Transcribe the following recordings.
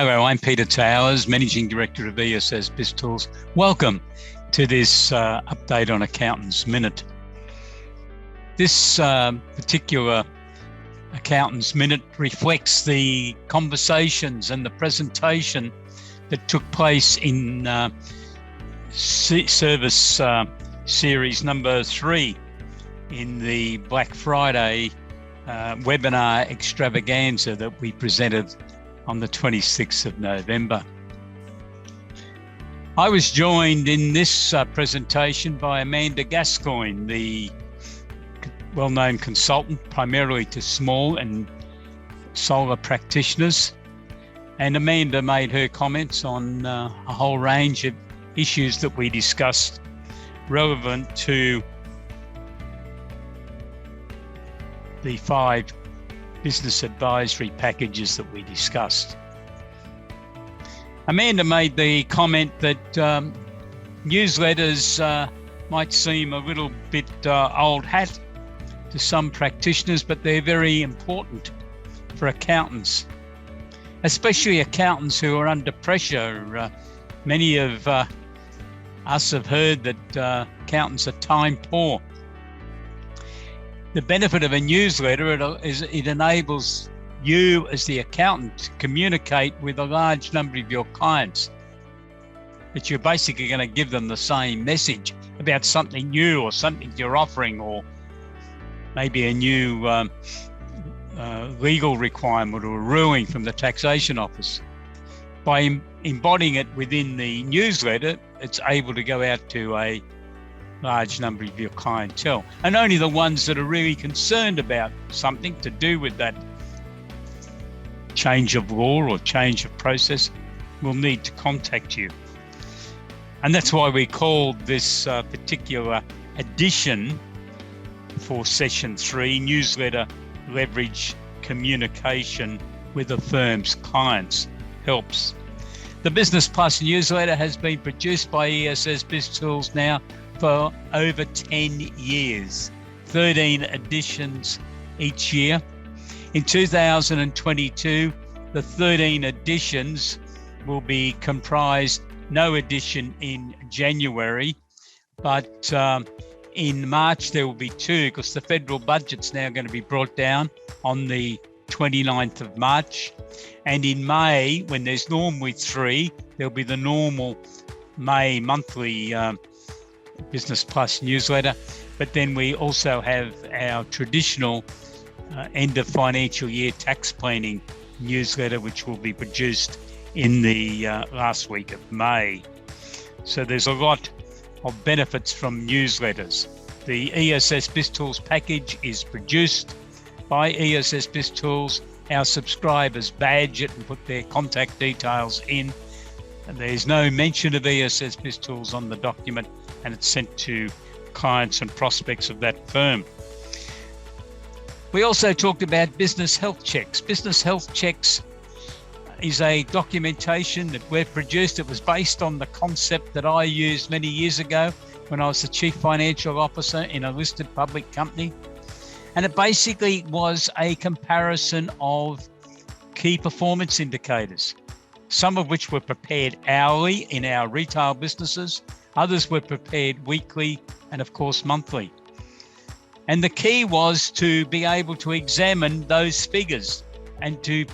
Hello, I'm Peter Towers, Managing Director of ESS BIZTOOLS. Welcome to this update on Accountants Minute. This particular Accountants Minute reflects the conversations and the presentation that took place in service series number 3 in the Black Friday webinar extravaganza that we presented on the 26th of November. I was joined in this presentation by Amanda Gascoigne, the well-known consultant primarily to small and solar practitioners. And Amanda made her comments on a whole range of issues that we discussed relevant to the 5 business advisory packages that we discussed. Amanda made the comment that newsletters might seem a little bit old hat to some practitioners, but they're very important for accountants, especially accountants who are under pressure. Many of us have heard that accountants are time poor. The benefit of a newsletter is it enables you as the accountant to communicate with a large number of your clients, that you're basically going to give them the same message about something new or something you're offering, or maybe a new legal requirement or a ruling from the taxation office. By embodying it within the newsletter, it's able to go out to a large number of your clientele, and only the ones that are really concerned about something to do with that change of law or change of process will need to contact you. And that's why we called this particular edition for session 3, Newsletter Leverage Communication with a Firm's Clients Helps. The Business Plus newsletter has been produced by ESS BIZTOOLS now for over 10 years, 13 editions each year. In 2022, the 13 editions will be comprised, no edition in January, but in March there will be 2, because the federal budget's now going to be brought down on the 29th of March. And in May, when there's normally 3, there'll be the normal May monthly Business Plus newsletter, but then we also have our traditional end of financial year tax planning newsletter, which will be produced in the last week of May. So there's a lot of benefits from newsletters. The ESS BIZTOOLS package is produced by ESS BIZTOOLS. Our subscribers badge it and put their contact details in. And there's no mention of ESS BIZTOOLS on the document, and it's sent to clients and prospects of that firm. We also talked about business health checks. Business health checks is a documentation that we've produced. It was based on the concept that I used many years ago when I was the Chief Financial Officer in a listed public company. And it basically was a comparison of key performance indicators, some of which were prepared hourly in our retail businesses, others were prepared weekly, and of course monthly. And the key was to be able to examine those figures and to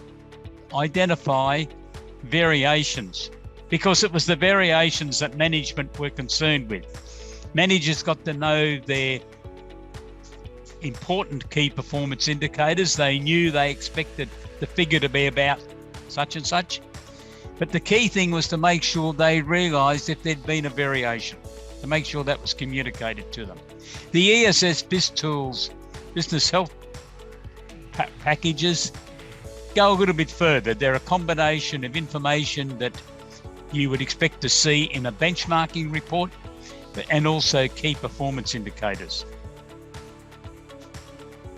identify variations, because it was the variations that management were concerned with. Managers got to know their important key performance indicators. They knew they expected the figure to be about such and such. But the key thing was to make sure they realised if there'd been a variation, to make sure that was communicated to them. The ESS BIZTOOLS business health packages go a little bit further. They're a combination of information that you would expect to see in a benchmarking report, and also key performance indicators.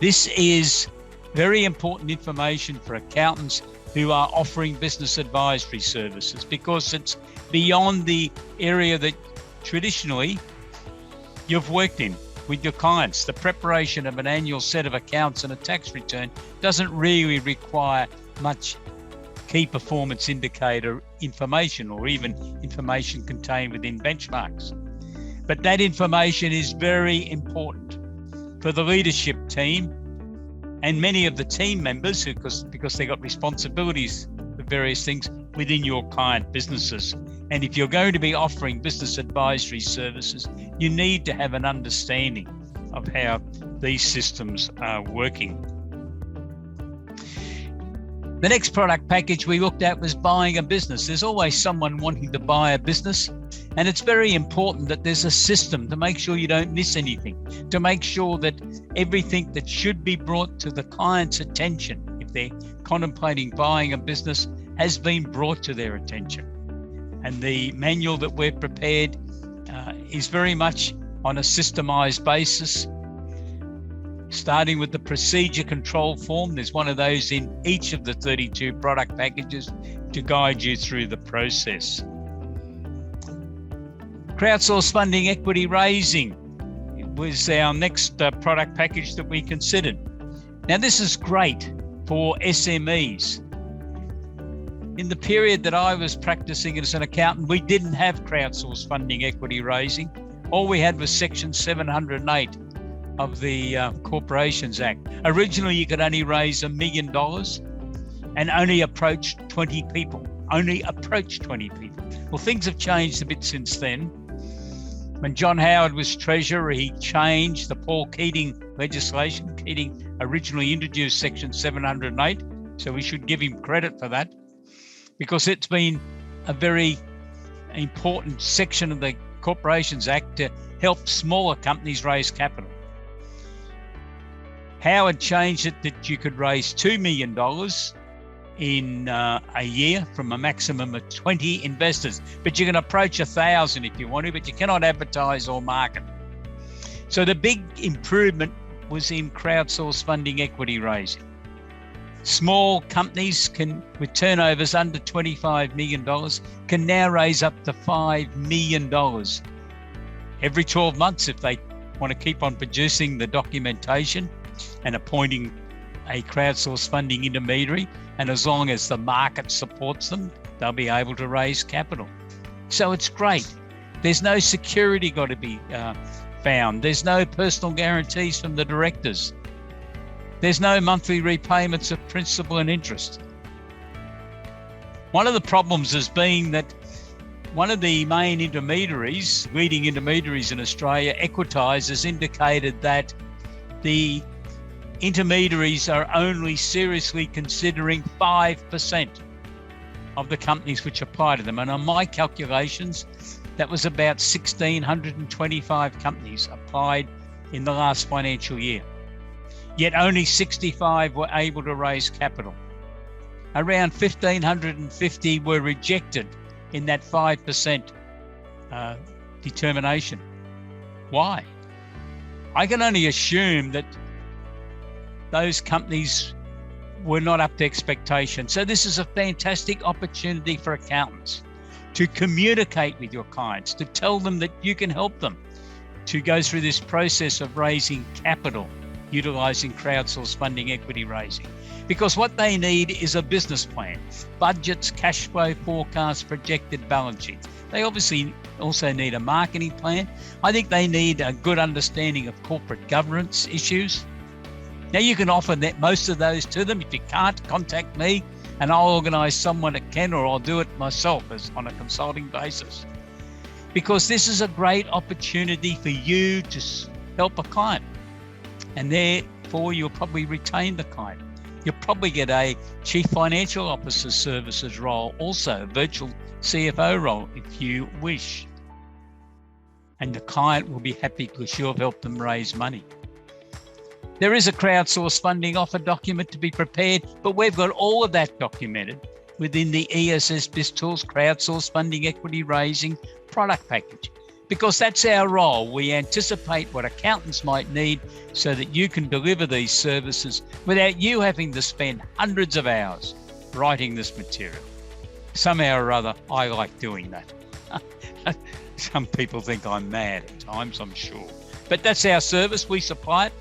This is very important information for accountants who are offering business advisory services, because it's beyond the area that traditionally you've worked in with your clients. The preparation of an annual set of accounts and a tax return doesn't really require much key performance indicator information, or even information contained within benchmarks. But that information is very important for the leadership team and many of the team members, because they got responsibilities for various things within your client businesses. And if you're going to be offering business advisory services, you need to have an understanding of how these systems are working. The next product package we looked at was buying a business. There's always someone wanting to buy a business, and it's very important that there's a system to make sure you don't miss anything, to make sure that everything that should be brought to the client's attention, if they're contemplating buying a business, has been brought to their attention. And the manual that we've prepared is very much on a systemized basis, starting with the procedure control form. There's one of those in each of the 32 product packages to guide you through the process. Crowdsourced funding equity raising was our next product package that we considered. Now, this is great for SMEs. In the period that I was practicing as an accountant, we didn't have crowdsourced funding equity raising. All we had was Section 708 of the Corporations Act. Originally, you could only raise $1 million and only approach 20 people. Well, things have changed a bit since then. When John Howard was Treasurer, he changed the Paul Keating legislation. Keating originally introduced Section 708, so we should give him credit for that, because it's been a very important section of the Corporations Act to help smaller companies raise capital. Howard changed it that you could raise $2 million in a year from a maximum of 20 investors, but you can approach 1,000 if you want to, but you cannot advertise or market. So the big improvement was in crowdsourced funding equity raising. Small companies with turnovers under $25 million can now raise up to $5 million every 12 months if they want to keep on producing the documentation and appointing a crowdsourced funding intermediary. And as long as the market supports them, they'll be able to raise capital. So it's great. There's no security got to be found. There's no personal guarantees from the directors. There's no monthly repayments of principal and interest. One of the problems has been that one of the main intermediaries, leading intermediaries in Australia, Equitise, has indicated that the intermediaries are only seriously considering 5% of the companies which apply to them. And on my calculations, that was about 1,625 companies applied in the last financial year. Yet only 65 were able to raise capital. Around 1,550 were rejected in that 5% determination. Why? I can only assume that those companies were not up to expectation. So this is a fantastic opportunity for accountants to communicate with your clients, to tell them that you can help them to go through this process of raising capital, utilising crowdsourced funding equity raising. Because what they need is a business plan, budgets, cash flow forecasts, projected balance sheets. They obviously also need a marketing plan. I think they need a good understanding of corporate governance issues. Now, you can offer most of those to them. If you can't, contact me and I'll organise someone that can, or I'll do it myself on a consulting basis. Because this is a great opportunity for you to help a client. And therefore, you'll probably retain the client. You'll probably get a Chief Financial Officer Services role, also a virtual CFO role if you wish. And the client will be happy because you'll help them raise money. There is a crowdsourced funding offer document to be prepared, but we've got all of that documented within the ESS BIZTOOLS crowdsourced funding equity raising product package, because that's our role. We anticipate what accountants might need so that you can deliver these services without you having to spend hundreds of hours writing this material. Somehow or other, I like doing that. Some people think I'm mad at times, I'm sure. But that's our service, we supply it.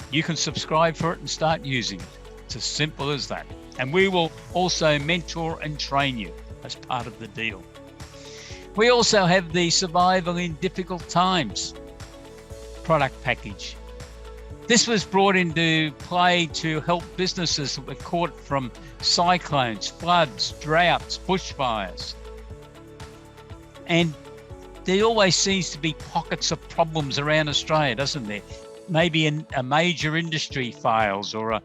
You can subscribe for it and start using it. It's as simple as that. And we will also mentor and train you as part of the deal. We also have the Survival in Difficult Times product package. This was brought into play to help businesses that were caught from cyclones, floods, droughts, bushfires. And there always seems to be pockets of problems around Australia, doesn't there? Maybe a major industry fails, or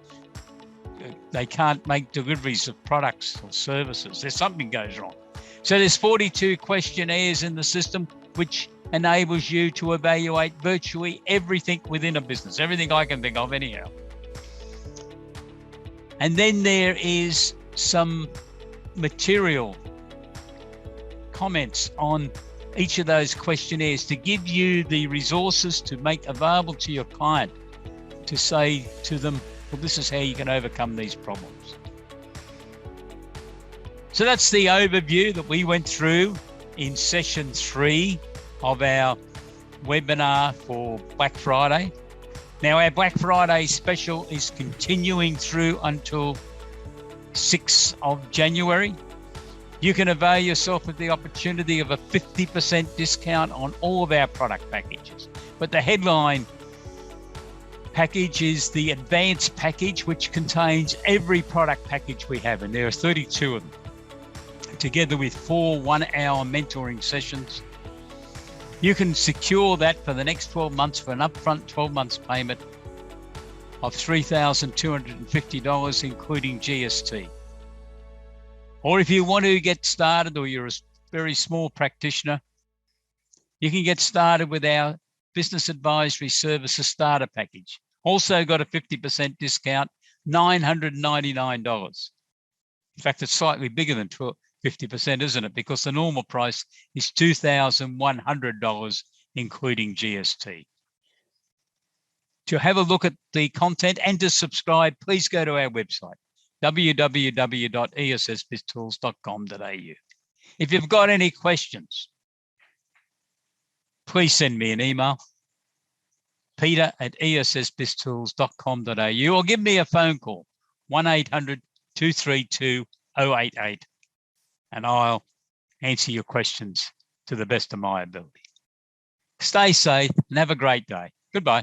they can't make deliveries of products or services. There's something goes wrong. So there's 42 questionnaires in the system, which enables you to evaluate virtually everything within a business, everything I can think of anyhow. And then there is some material comments on each of those questionnaires to give you the resources to make available to your client to say to them, well, this is how you can overcome these problems. So that's the overview that we went through in session 3 of our webinar for Black Friday. Now, our Black Friday special is continuing through until 6th of January. You can avail yourself of the opportunity of a 50% discount on all of our product packages. But the headline package is the advanced package, which contains every product package we have, and there are 32 of them, together with 4 one-hour mentoring sessions. You can secure that for the next 12 months for an upfront 12 months payment of $3,250, including GST. Or if you want to get started, or you're a very small practitioner, you can get started with our Business Advisory Services Starter Package. Also got a 50% discount, $999. In fact, it's slightly bigger than 50%, isn't it? Because the normal price is $2,100, including GST. To have a look at the content and to subscribe, please go to our website, www.essbiztools.com.au. If you've got any questions, please send me an email, peter@essbiztools.com.au, or give me a phone call, 1-800-232-088, and I'll answer your questions to the best of my ability. Stay safe and have a great day. Goodbye.